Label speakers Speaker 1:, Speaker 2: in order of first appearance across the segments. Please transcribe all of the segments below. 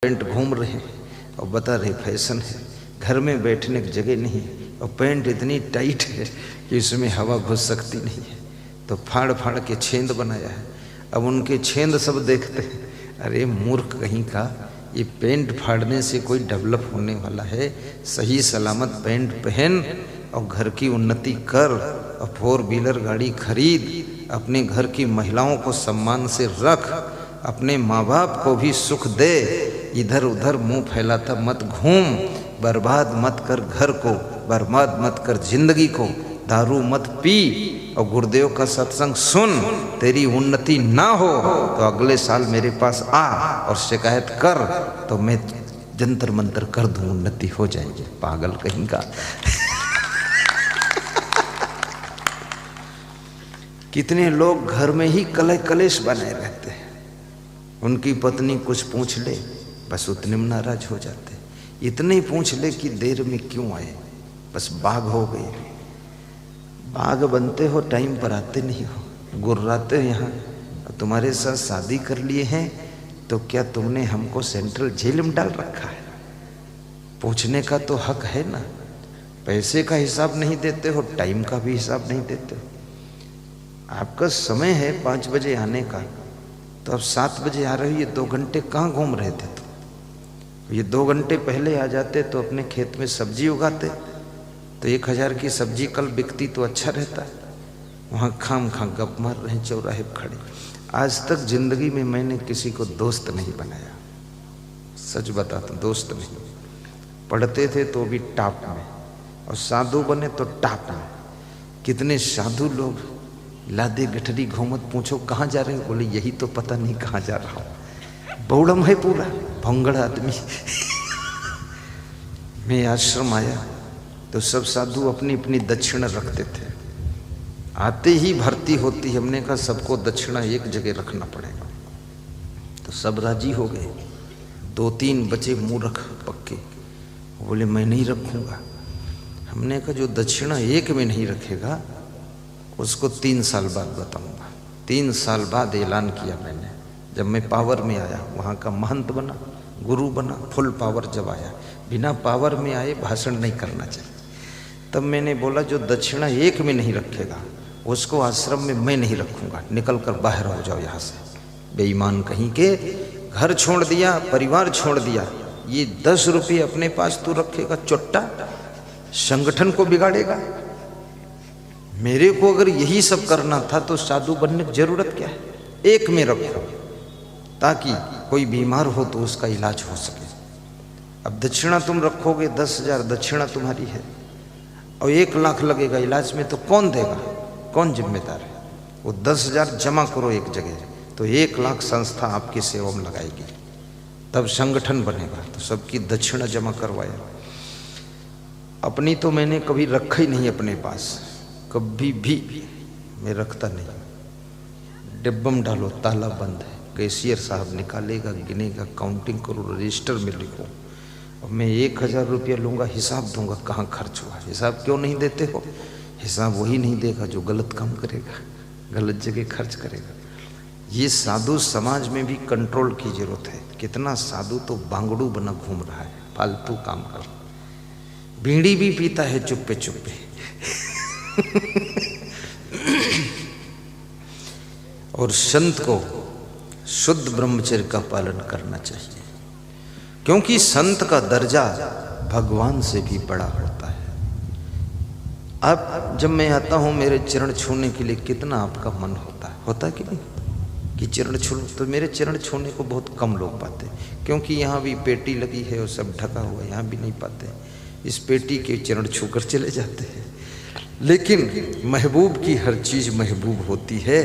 Speaker 1: Paint घूम रहे हैं और बता रहे फैशन है, घर में बैठने की जगह नहीं और पेंट इतनी टाइट है कि इसमें हवा घुस सकती नहीं है, तो फाड़ फाड़ के छेंद बनाया है। अब उनके छेंद सब देखते हैं, अरे मूर्ख कहीं का, ये पेंट फाड़ने से कोई डेवलप होने वाला है? सही सलामत पेंट पहन और घर की उन्नति कर और 4 व्हीलर गाड़ी खरीद, अपने घर की महिलाओं को सम्मान से रख, अपने माँ बाप को भी सुख दे, इधर उधर मुंह फैलाता मत घूम, बर्बाद मत कर घर को, बर्बाद मत कर जिंदगी को, दारू मत पी और गुरुदेव का सत्संग सुन। तेरी उन्नति ना हो तो अगले साल मेरे पास आ और शिकायत कर, तो मैं जंतर मंतर कर दूं, उन्नति हो जाएगी। पागल कहीं का। कितने लोग घर में ही कलह कलेश बनाए रहते हैं, उनकी पत्नी कुछ पूछ ले बस उतने में नाराज हो जाते। इतने ही पूछ ले कि देर में क्यों आए, बस बाघ हो गए। बाघ बनते हो, टाइम पर आते नहीं हो, गुर्राते हो यहाँ। तुम्हारे साथ शादी कर लिए हैं तो क्या तुमने हमको सेंट्रल जेल में डाल रखा है? पूछने का तो हक है ना। पैसे का हिसाब नहीं देते हो, टाइम का भी हिसाब नहीं देते हो। आपका समय है 5 बजे आने का, तो अब 7 बजे आ रही है, 2 घंटे कहाँ घूम रहे थे तुम? ये 2 घंटे पहले आ जाते तो अपने खेत में सब्जी उगाते, तो 1000 की सब्जी कल बिकती तो अच्छा रहता। वहाँ खाम खा गप मार रहे चौराहे पर खड़े। आज तक जिंदगी में मैंने किसी को दोस्त नहीं बनाया, सच बताता, दोस्त नहीं। पढ़ते थे तो भी टॉप में, और साधु बने तो टॉप में। कितने साधु लोग लादे गठरी घूमत, पूछो कहाँ जा रहे हो, बोले यही तो पता नहीं कहाँ जा रहा हूँ। बौड़म है पूरा, भंगड़ आदमी। मैं आश्रम आया तो सब साधु अपनी अपनी दक्षिणा रखते थे। आते ही भर्ती होती, हमने कहा सबको दक्षिणा एक जगह रखना पड़ेगा, तो सब राजी हो गए। 2-3 बचे मूर्ख पक्के, बोले मैं नहीं रखूंगा। हमने कहा जो दक्षिणा एक में नहीं रखेगा उसको 3 साल बाद बताऊंगा। 3 साल बाद ऐलान किया मैंने, जब मैं पावर में आया, वहाँ का महंत बना, गुरु बना, फुल पावर जब आया। बिना पावर में आए भाषण नहीं करना चाहिए। तब मैंने बोला जो दक्षिणा एक में नहीं रखेगा उसको आश्रम में मैं नहीं रखूंगा, निकल कर बाहर हो जाओ यहाँ से। बेईमान कहीं के, घर छोड़ दिया, परिवार छोड़ दिया, ये 10 रुपये अपने पास तू रखेगा चोट्टा, संगठन को बिगाड़ेगा। मेरे को अगर यही सब करना था तो साधु बनने की जरूरत क्या है? एक में रखो ताकि कोई बीमार हो तो उसका इलाज हो सके। अब दक्षिणा तुम रखोगे, 10,000 दक्षिणा तुम्हारी है और 1 लाख लगेगा इलाज में, तो कौन देगा? कौन जिम्मेदार है? वो 10,000 जमा करो एक जगह, तो 1 लाख संस्था आपकी सेवा में लगाएगी, तब संगठन बनेगा। तो सबकी दक्षिणा जमा करवाया। अपनी तो मैंने कभी रखा ही नहीं अपने पास, कभी भी मैं रखता नहीं। डिब्बम डालो, ताला बंद है, कैशियर साहब निकालेगा, गिनेगा, काउंटिंग करो, रजिस्टर में लिखो। और मैं 1000 रुपया लूँगा, हिसाब दूंगा कहाँ खर्च हुआ। हिसाब क्यों नहीं देते हो? हिसाब वही नहीं देगा जो गलत काम करेगा, गलत जगह खर्च करेगा। ये साधु समाज में भी कंट्रोल की जरूरत है। कितना साधु तो बांगड़ू बना घूम रहा है, फालतू काम कर, बीड़ी भी पीता है चुप्पे चुप्पे। और संत को शुद्ध ब्रह्मचर्य का पालन करना चाहिए, क्योंकि संत का दर्जा भगवान से भी बड़ा होता है। अब जब मैं आता हूँ मेरे चरण छूने के लिए, कितना आपका मन होता है कि नहीं कि चरण छू? तो मेरे चरण छूने को बहुत कम लोग पाते, क्योंकि यहाँ भी पेटी लगी है और सब ढका हुआ है, यहाँ भी नहीं पाते। इस पेटी के चरण छू कर चले जाते हैं। लेकिन महबूब की हर चीज महबूब होती है,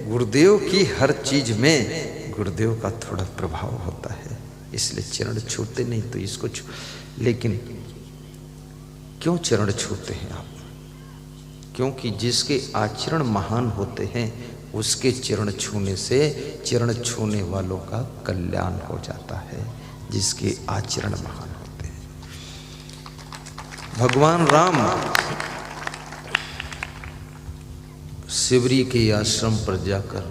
Speaker 1: गुरुदेव की हर चीज में गुरुदेव का थोड़ा प्रभाव होता है, इसलिए चरण छूते नहीं। तो इसको लेकिन क्यों चरण छूते हैं आप? क्योंकि जिसके आचरण महान होते हैं उसके चरण छूने से चरण छूने वालों का कल्याण हो जाता है, जिसके आचरण महान होते हैं। भगवान राम शिवरी के आश्रम पर जाकर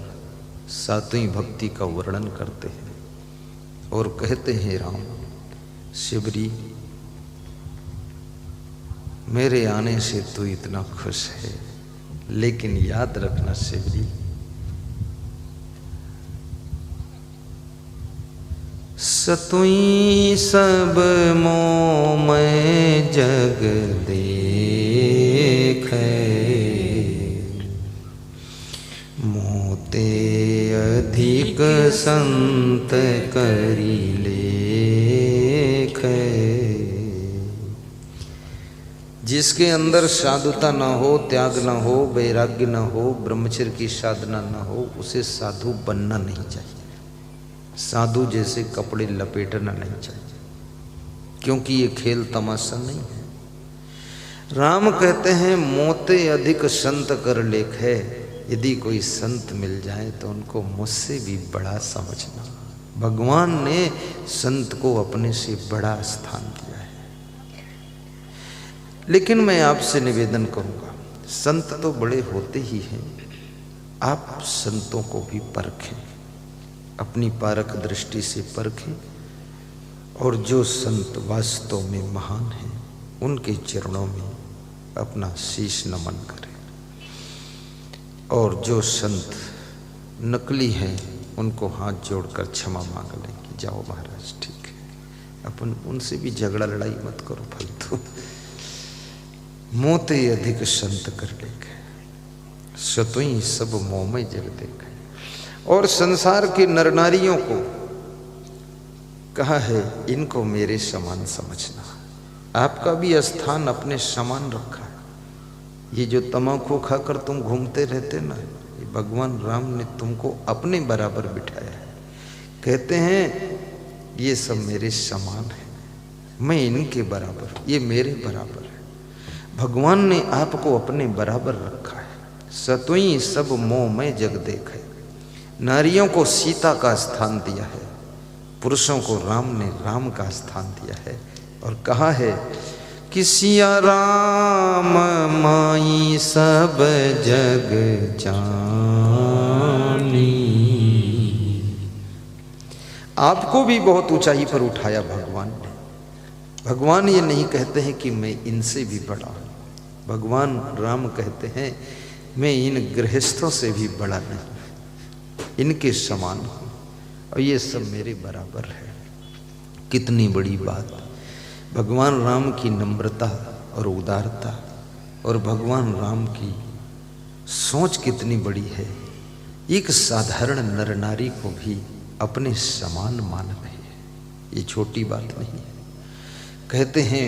Speaker 1: 7वीं भक्ति का वर्णन करते हैं। और कहते हैं राम, शिवरी मेरे आने से तू इतना खुश है, लेकिन याद रखना शिवरी, सतुई सब मोह मैं जग देखे, मोते अधिक संत करी लेख। जिसके अंदर साधुता न हो, त्याग न हो, वैराग्य न हो, ब्रह्मचर्य की साधना न हो, उसे साधु बनना नहीं चाहिए। साधु जैसे कपड़े लपेटना नहीं चाहिए, क्योंकि ये खेल तमाशा नहीं है। राम कहते हैं मोते अधिक संत कर लेख है। यदि कोई संत मिल जाए तो उनको मुझसे भी बड़ा समझना। भगवान ने संत को अपने से बड़ा स्थान दिया है। लेकिन मैं आपसे निवेदन करूंगा, संत तो बड़े होते ही हैं, आप संतों को भी परखें, अपनी पारख दृष्टि से परखें, और जो संत वास्तव में महान हैं उनके चरणों में अपना शीश नमन करें, और जो संत नकली हैं उनको हाथ जोड़कर क्षमा मांग लें कि जाओ महाराज ठीक है, अपन उनसे भी झगड़ा लड़ाई मत करो फालतू। मोते अधिक संत कर लेके, सतुई सब मोह में जग देखे। और संसार के नर नारियों को कहा है इनको मेरे समान समझना। आपका भी स्थान अपने समान रखा है। ये जो तम्बाकू खाकर तुम घूमते रहते ना, ये भगवान राम ने तुमको अपने बराबर बिठाया है। कहते हैं ये सब मेरे समान है, मैं इनके बराबर, ये मेरे बराबर है। भगवान ने आपको अपने बराबर रखा है। सतुई सब मोह में जग देखे। नारियों को सीता का स्थान दिया है, पुरुषों को राम ने राम का स्थान दिया है, और कहा है कि सिया राम माई सब जग जानी। आपको भी बहुत ऊंचाई पर उठाया भगवान ने। भगवान ये नहीं कहते हैं कि मैं इनसे भी बड़ा हूं। भगवान राम कहते हैं मैं इन गृहस्थों से भी बड़ा नहीं, इनके समान हूं, और ये सब मेरे बराबर है। कितनी बड़ी बात! भगवान राम की नम्रता और उदारता, और भगवान राम की सोच कितनी बड़ी है। एक साधारण नर नारी को भी अपने समान मान रहे हैं, ये छोटी बात नहीं है। कहते हैं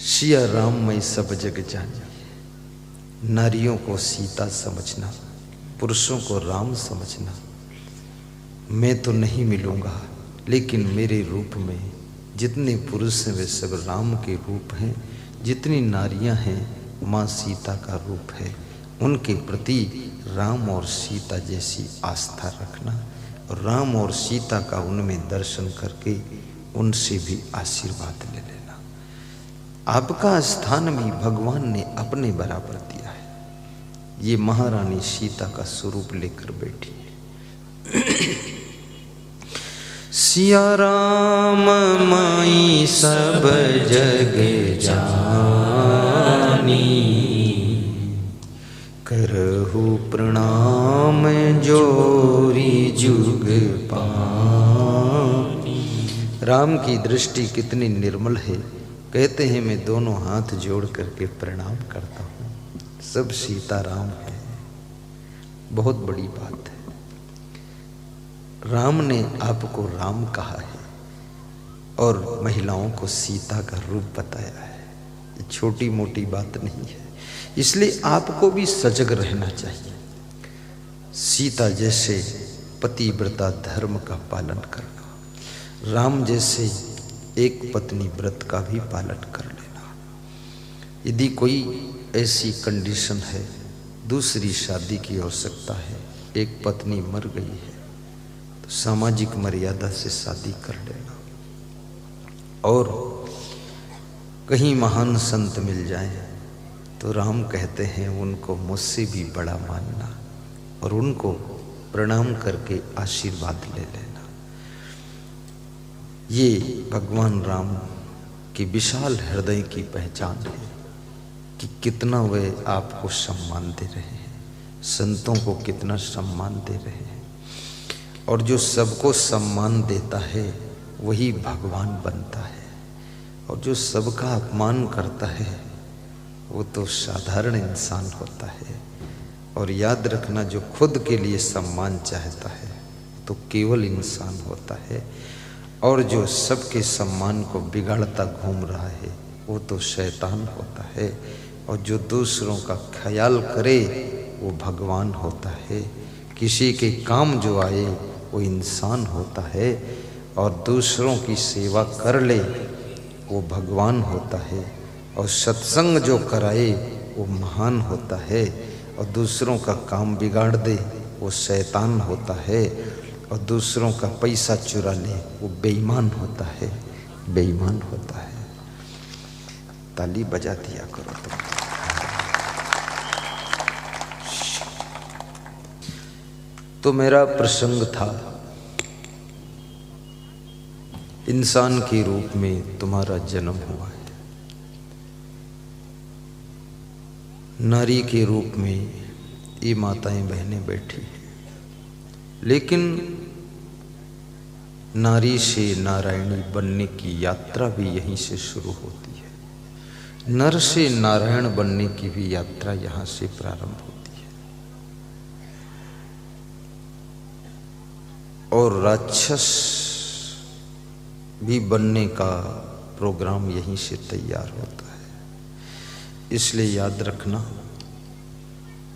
Speaker 1: सिया राम मैं सब जग जानी। नारियों को सीता समझना, पुरुषों को राम समझना। मैं तो नहीं मिलूंगा, लेकिन मेरे रूप में जितने पुरुष हैं वे सब राम के रूप हैं, जितनी नारियां हैं माँ सीता का रूप है। उनके प्रति राम और सीता जैसी आस्था रखना, और राम और सीता का उनमें दर्शन करके उनसे भी आशीर्वाद ले लेना। आपका स्थान भी भगवान ने अपने बराबर दिया है। ये महारानी सीता का स्वरूप लेकर बैठी है। सिया राम माई सब जग जानी, करहु प्रणाम जोरी जुग पानी। राम की दृष्टि कितनी निर्मल है। कहते हैं मैं दोनों हाथ जोड़ करके प्रणाम करता हूँ। सब सीता राम है, बहुत बड़ी बात है। राम ने आपको राम कहा है और महिलाओं को सीता का रूप बताया है। ये छोटी मोटी बात नहीं है। इसलिए आपको भी सजग रहना चाहिए। सीता जैसे पतिव्रता धर्म का पालन करना, राम जैसे एक पत्नी व्रत का भी पालन कर लेना। यदि कोई ऐसी कंडीशन है, दूसरी शादी की आवश्यकता है, एक पत्नी मर गई है, तो सामाजिक मर्यादा से शादी कर लेना। और कहीं महान संत मिल जाए तो राम कहते हैं उनको मुझसे भी बड़ा मानना और उनको प्रणाम करके आशीर्वाद ले लेना। ये भगवान राम की विशाल हृदय की पहचान है कि कितना वे आपको सम्मान दे रहे हैं, संतों को कितना सम्मान दे रहे हैं। और जो सबको सम्मान देता है वही भगवान बनता है, और जो सबका अपमान करता है वो तो साधारण इंसान होता है। और याद रखना, जो खुद के लिए सम्मान चाहता है तो केवल इंसान होता है, और जो सबके सम्मान को बिगाड़ता घूम रहा है वो तो शैतान होता है। और जो दूसरों का ख्याल करे वो भगवान होता है। किसी के काम जो आए वो इंसान होता है, और दूसरों की सेवा कर ले वो भगवान होता है। और सत्संग जो कराए वो महान होता है, और दूसरों का काम बिगाड़ दे वो शैतान होता है, और दूसरों का पैसा चुरा ले वो बेईमान होता है, बेईमान होता है। ताली बजा दिया करो तुम। तो मेरा प्रसंग था, इंसान के रूप में तुम्हारा जन्म हुआ है, नारी के रूप में ये माताएं बहनें बैठी हैं, लेकिन नारी से नारायणी बनने की यात्रा भी यहीं से शुरू होती है। नर से नारायण बनने की भी यात्रा यहाँ से प्रारंभ होती है, और राक्षस भी बनने का प्रोग्राम यहीं से तैयार होता है। इसलिए याद रखना,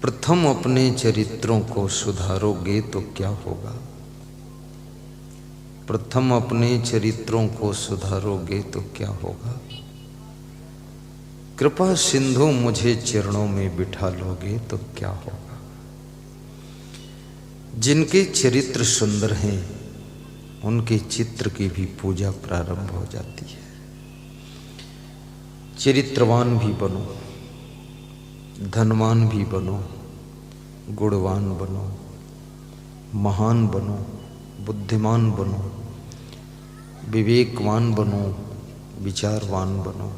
Speaker 1: प्रथम अपने चरित्रों को सुधारोगे तो क्या होगा, प्रथम अपने चरित्रों को सुधारोगे तो क्या होगा। कृपा सिंधु मुझे चरणों में बिठा लोगे तो क्या होगा। जिनके चरित्र सुंदर हैं उनके चित्र की भी पूजा प्रारंभ हो जाती है। चरित्रवान भी बनो, धनवान भी बनो, गुणवान बनो, महान बनो, बुद्धिमान बनो, विवेकवान बनो, विचारवान बनो,